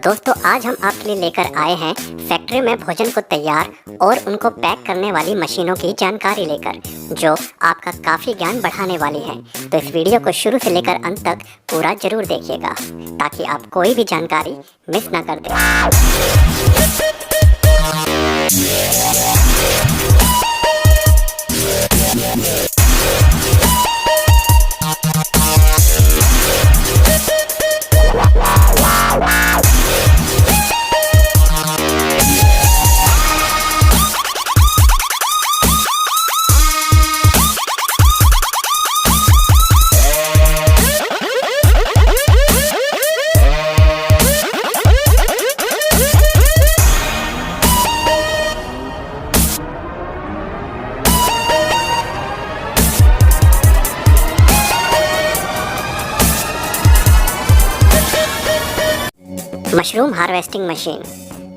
दोस्तों आज हम आपके लिए लेकर आए हैं फैक्ट्री में भोजन को तैयार और उनको पैक करने वाली मशीनों की जानकारी लेकर, जो आपका काफ़ी ज्ञान बढ़ाने वाली है। तो इस वीडियो को शुरू से लेकर अंत तक पूरा जरूर देखिएगा ताकि आप कोई भी जानकारी मिस ना कर दें। Mushroom harvesting machine.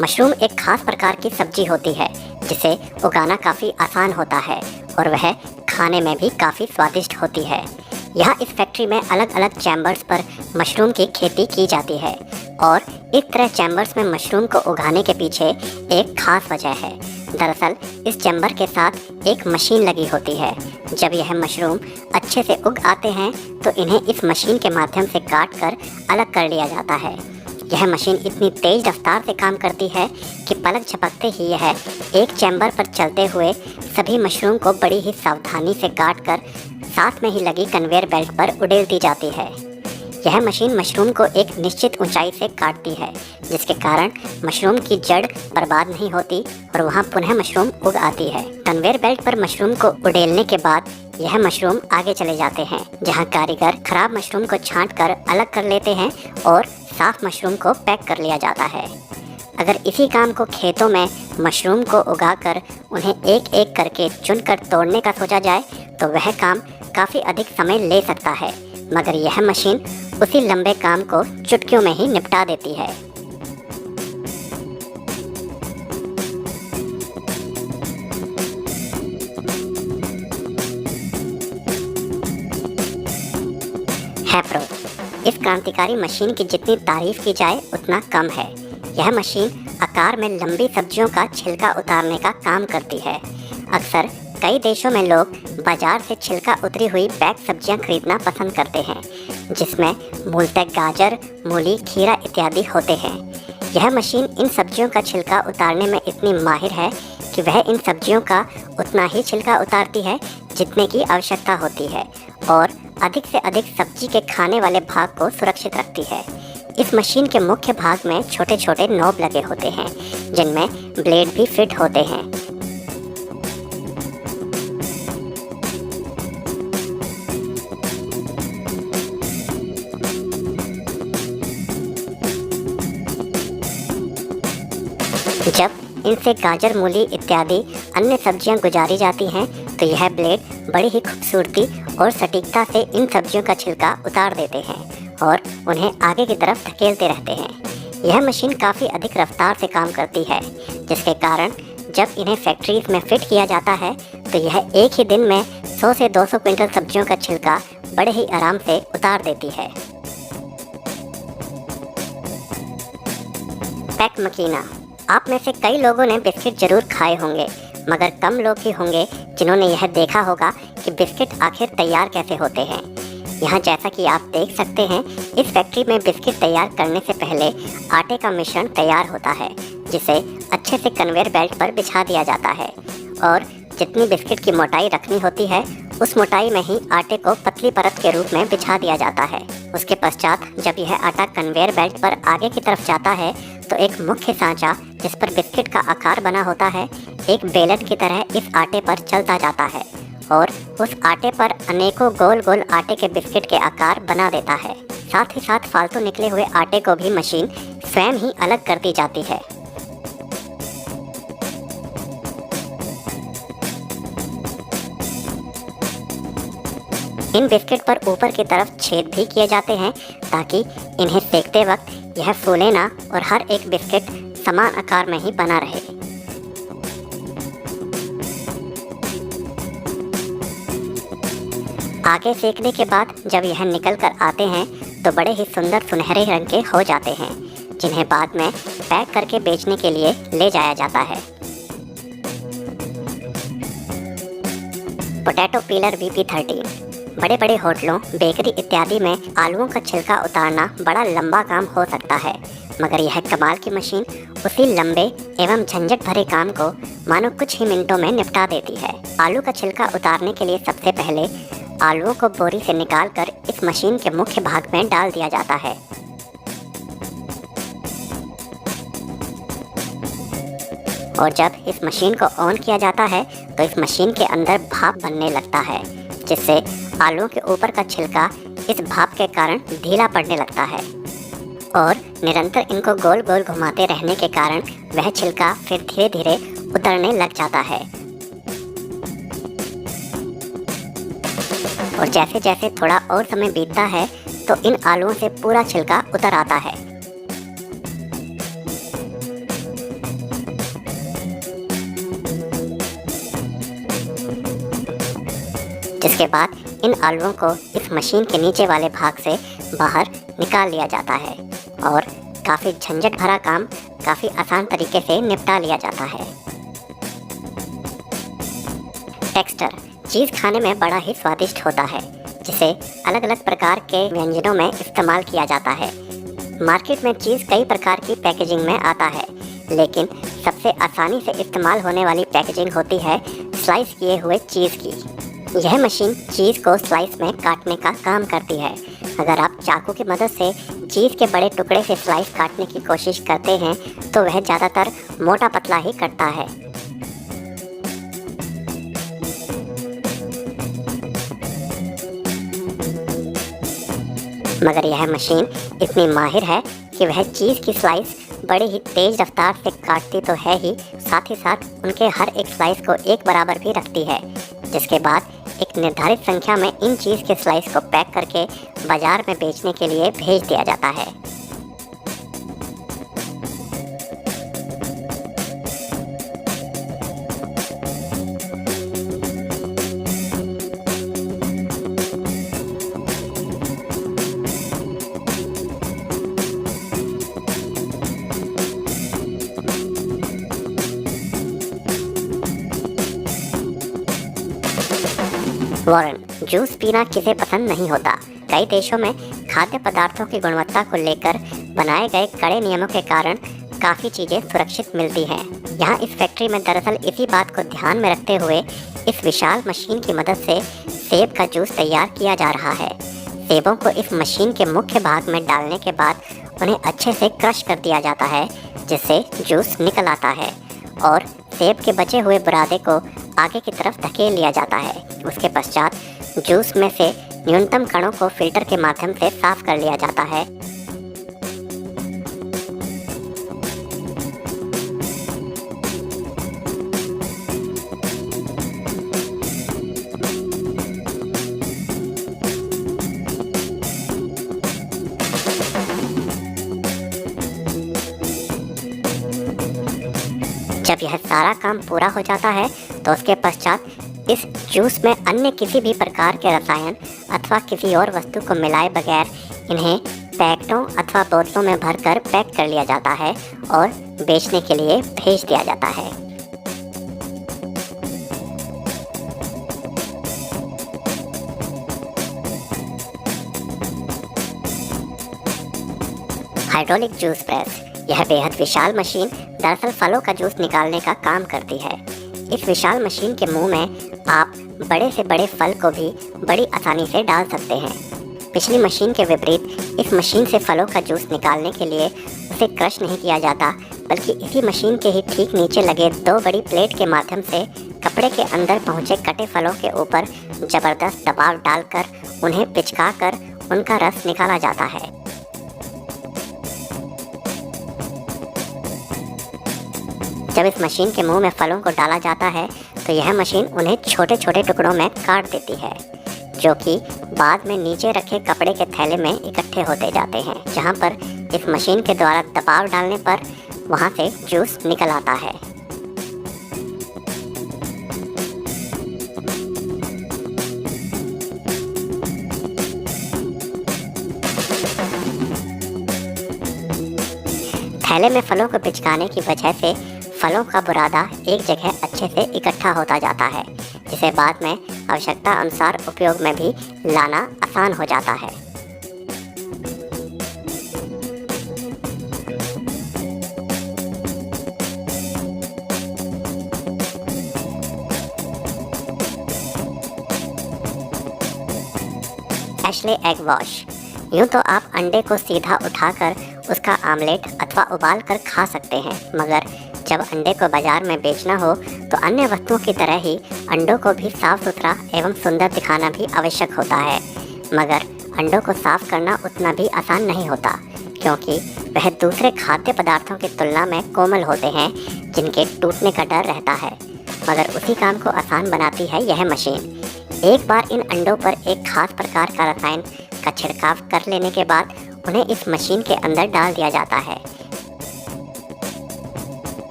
मशरूम एक खास प्रकार की सब्जी होती है जिसे उगाना काफ़ी आसान होता है और वह खाने में भी काफ़ी स्वादिष्ट होती है। यहाँ इस फैक्ट्री में अलग अलग चैम्बर्स पर मशरूम की खेती की जाती है और इस तरह चैम्बर्स में मशरूम को उगाने के पीछे एक खास वजह है। दरअसल इस चैम्बर के साथ एक मशीन लगी होती है। जब यह मशरूम अच्छे से उग आते हैं तो इन्हें इस मशीन के माध्यम से काट कर अलग कर लिया जाता है। यह मशीन इतनी तेज रफ्तार से काम करती है कि पलक झपकते ही यह एक चैम्बर पर चलते हुए सभी मशरूम को बड़ी ही सावधानी से काट कर साथ में ही लगी कन्वेयर बेल्ट पर उड़ेलती जाती है। यह मशीन मशरूम को एक निश्चित ऊंचाई से काटती है, जिसके कारण मशरूम की जड़ बर्बाद नहीं होती और वहां पुनः मशरूम उग आती है। कन्वेयर बेल्ट पर मशरूम को उड़ेलने के बाद यह मशरूम आगे चले जाते हैं, जहां कारीगर खराब मशरूम को छांट कर अलग कर लेते हैं और साफ मशरूम को पैक कर लिया जाता है। अगर इसी काम को खेतों में मशरूम को उगाकर उन्हें एक एक करके चुनकर तोड़ने का सोचा जाए तो वह काम काफ़ी अधिक समय ले सकता है, मगर यह मशीन उसी लंबे काम को चुटकियों में ही निपटा देती है। हैप्रो। इस क्रांतिकारी मशीन की जितनी तारीफ की जाए उतना कम है। यह मशीन आकार में लंबी सब्जियों का छिलका उतारने का काम करती है। अक्सर कई देशों में लोग बाजार से छिलका उतरी हुई पैक सब्जियां खरीदना पसंद करते हैं, जिसमें मूलतः गाजर, मूली, खीरा इत्यादि होते हैं। यह मशीन इन सब्जियों का छिलका उतारने में इतनी माहिर है कि वह इन सब्जियों का उतना ही छिलका उतारती है जितने की आवश्यकता होती है और अधिक से अधिक सब्जी के खाने वाले भाग को सुरक्षित रखती है। इस मशीन के मुख्य भाग में छोटे छोटे नॉब लगे होते हैं जिनमें ब्लेड भी फिट होते हैं। जब इनसे गाजर, मूली इत्यादि अन्य सब्जियां गुजारी जाती हैं तो यह ब्लेड बड़ी ही खूबसूरती और सटीकता से इन सब्जियों का छिलका उतार देते हैं और उन्हें आगे की तरफ धकेलते रहते हैं। यह मशीन काफ़ी अधिक रफ्तार से काम करती है, जिसके कारण जब इन्हें फैक्ट्रीज में फिट किया जाता है तो यह एक ही दिन में 100 से 200 क्विंटल सब्जियों का छिलका बड़े ही आराम से उतार देती है। पैक मकीना। आप में से कई लोगों ने बिस्किट जरूर खाए होंगे, मगर कम लोग ही होंगे जिन्होंने यह देखा होगा कि बिस्किट आखिर तैयार कैसे होते हैं। यहाँ जैसा कि आप देख सकते हैं, इस फैक्ट्री में बिस्किट तैयार करने से पहले आटे का मिश्रण तैयार होता है, जिसे अच्छे से कन्वेयर बेल्ट पर बिछा दिया जाता है और जितनी बिस्किट की मोटाई रखनी होती है उस मोटाई में ही आटे को पतली परत के रूप में बिछा दिया जाता है। उसके पश्चात जब यह आटा कन्वेयर बेल्ट पर आगे की तरफ जाता है तो एक मुख्य सांचा जिस पर बिस्किट का आकार बना होता है एक बेलन की तरह इस आटे पर चलता जाता है और उस आटे पर अनेकों गोल गोल आटे के बिस्किट के आकार बना देता है। साथ ही साथ फालतू निकले हुए आटे को भी मशीन स्वयं ही अलग करती जाती है। इन बिस्किट पर ऊपर की तरफ छेद भी किए जाते हैं ताकि इन्हें सेकते वक्त यह फूले ना और हर एक बिस्किट समान आकार में ही बना रहे। आगे सेकने के बाद जब यह निकल कर आते हैं तो बड़े ही सुंदर सुनहरे रंग के हो जाते हैं। जिन्हें बाद में पैक करके बेचने के लिए ले जाया जाता है। Potato pillar VP13। बड़े बड़े होटलों, बेकरी इत्यादि में आलूओं का छिलका उतारना बड़ा लंबा काम हो सकता है, मगर यह कमाल की मशीन उसी लंबे एवं झंझट भरे काम को मानो कुछ ही मिनटों में निपटा देती है। आलू का छिलका उतारने के लिए सबसे पहले आलूओं को बोरी से निकालकर इस मशीन के मुख्य भाग में डाल दिया जाता है। और जब इस मशीन को ऑन किया जाता है तो इस मशीन के अंदर भाप बनने लगता है, जिससे आलूओं के ऊपर का छिलका इस भाप के कारण ढीला पड़ने लगता है और निरंतर इनको गोल गोल घुमाते रहने के कारण वह छिलका फिर धीरे धीरे उतरने लग जाता है। और जैसे जैसे थोड़ा और समय बीतता है तो इन आलूओं से पूरा छिलका उतर आता है। जिसके बाद इन आलूओं को इस मशीन के नीचे वाले भाग से बाहर निकाल लिया जाता है और काफ़ी झंझट भरा काम काफ़ी आसान तरीके से निपटा लिया जाता है। टेक्सचर चीज़ खाने में बड़ा ही स्वादिष्ट होता है, जिसे अलग अलग प्रकार के व्यंजनों में इस्तेमाल किया जाता है। मार्केट में चीज़ कई प्रकार की पैकेजिंग में आता है, लेकिन सबसे आसानी से इस्तेमाल होने वाली पैकेजिंग होती है स्लाइस किए हुए चीज़ की। यह मशीन चीज़ को स्लाइस में काटने का काम करती है। अगर आप चाकू की मदद से चीज़ के बड़े टुकड़े से स्लाइस काटने की कोशिश करते हैं तो वह ज़्यादातर मोटा पतला ही कटता है। मगर यह मशीन इतनी माहिर है कि वह चीज़ की स्लाइस बड़े ही तेज़ रफ्तार से काटती तो है ही, साथ ही साथ उनके हर एक स्लाइस को एक बराबर भी रखती है, जिसके बाद एक निर्धारित संख्या में इन चीज़ के स्लाइस को पैक करके बाजार में बेचने के लिए भेज दिया जाता है। वॉरेन, जूस पीना किसे पसंद नहीं होता। कई देशों में खाद्य पदार्थों की गुणवत्ता को लेकर बनाए गए कड़े नियमों के कारण काफ़ी चीज़ें सुरक्षित मिलती हैं। यहाँ इस फैक्ट्री में दरअसल इसी बात को ध्यान में रखते हुए इस विशाल मशीन की मदद से सेब का जूस तैयार किया जा रहा है। सेबों को इस मशीन के मुख्य भाग में डालने के बाद उन्हें अच्छे से क्रश कर दिया जाता है, जिससे जूस निकल आता है और सेब के बचे हुए बुरादे को आगे की तरफ धकेल लिया जाता है। उसके पश्चात जूस में से न्यूनतम कणों को फिल्टर के माध्यम से साफ कर लिया जाता है। जब यह सारा काम पूरा हो जाता है तो उसके पश्चात इस जूस में अन्य किसी भी प्रकार के रसायन अथवा किसी और वस्तु को मिलाए बगैर इन्हें पैकेटों अथवा बोतलों में भरकर पैक कर लिया जाता है और बेचने के लिए भेज दिया जाता है। Hydraulic juice press. यह बेहद विशाल मशीन दरअसल फलों का जूस निकालने का काम करती है। इस विशाल मशीन के मुंह में आप बड़े से बड़े फल को भी बड़ी आसानी से डाल सकते हैं। पिछली मशीन के विपरीत इस मशीन से फलों का जूस निकालने के लिए उसे क्रश नहीं किया जाता, बल्कि इसी मशीन के ही ठीक नीचे लगे दो बड़ी प्लेट के माध्यम से कपड़े के अंदर पहुंचे कटे फलों के ऊपर ज़बरदस्त दबाव डालकर उन्हें पिचकाकर उनका रस निकाला जाता है। जब इस मशीन के मुंह में फलों को डाला जाता है तो यह मशीन उन्हें छोटे छोटे टुकड़ों में काट देती है, जो कि बाद में नीचे रखे कपड़े के थैले में इकट्ठे होते जाते हैं, जहां पर इस मशीन के द्वारा दबाव डालने पर वहां से जूस निकल आता है। थैले में फलों को पिचकाने की वजह से फलों का बुरादा एक जगह अच्छे से इकट्ठा होता जाता है, जिसे बाद में आवश्यकता अनुसार उपयोग में भी लाना आसान हो जाता है। एशले एग वॉश। यूँ तो आप अंडे को सीधा उठाकर उसका आमलेट अथवा उबाल कर खा सकते हैं, मगर जब अंडे को बाजार में बेचना हो तो अन्य वस्तुओं की तरह ही अंडों को भी साफ सुथरा एवं सुंदर दिखाना भी आवश्यक होता है। मगर अंडों को साफ करना उतना भी आसान नहीं होता, क्योंकि वह दूसरे खाद्य पदार्थों की तुलना में कोमल होते हैं, जिनके टूटने का डर रहता है। मगर उसी काम को आसान बनाती है यह मशीन। एक बार इन अंडों पर एक खास प्रकार का रसायन का छिड़काव कर लेने के बाद उन्हें इस मशीन के अंदर डाल दिया जाता है।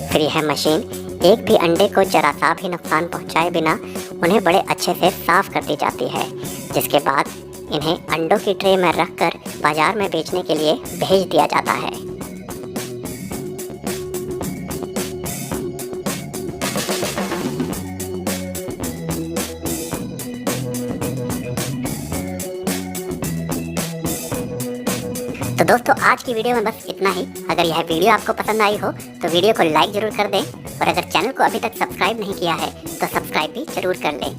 फिर यह मशीन एक भी अंडे को जरा सा भी नुकसान पहुंचाए बिना उन्हें बड़े अच्छे से साफ कर दी जाती है, जिसके बाद इन्हें अंडों की ट्रे में रखकर बाजार में बेचने के लिए भेज दिया जाता है। तो दोस्तों, आज की वीडियो में बस इतना ही। अगर यह वीडियो आपको पसंद आई हो तो वीडियो को लाइक जरूर कर दें, और अगर चैनल को अभी तक सब्सक्राइब नहीं किया है तो सब्सक्राइब भी जरूर कर लें।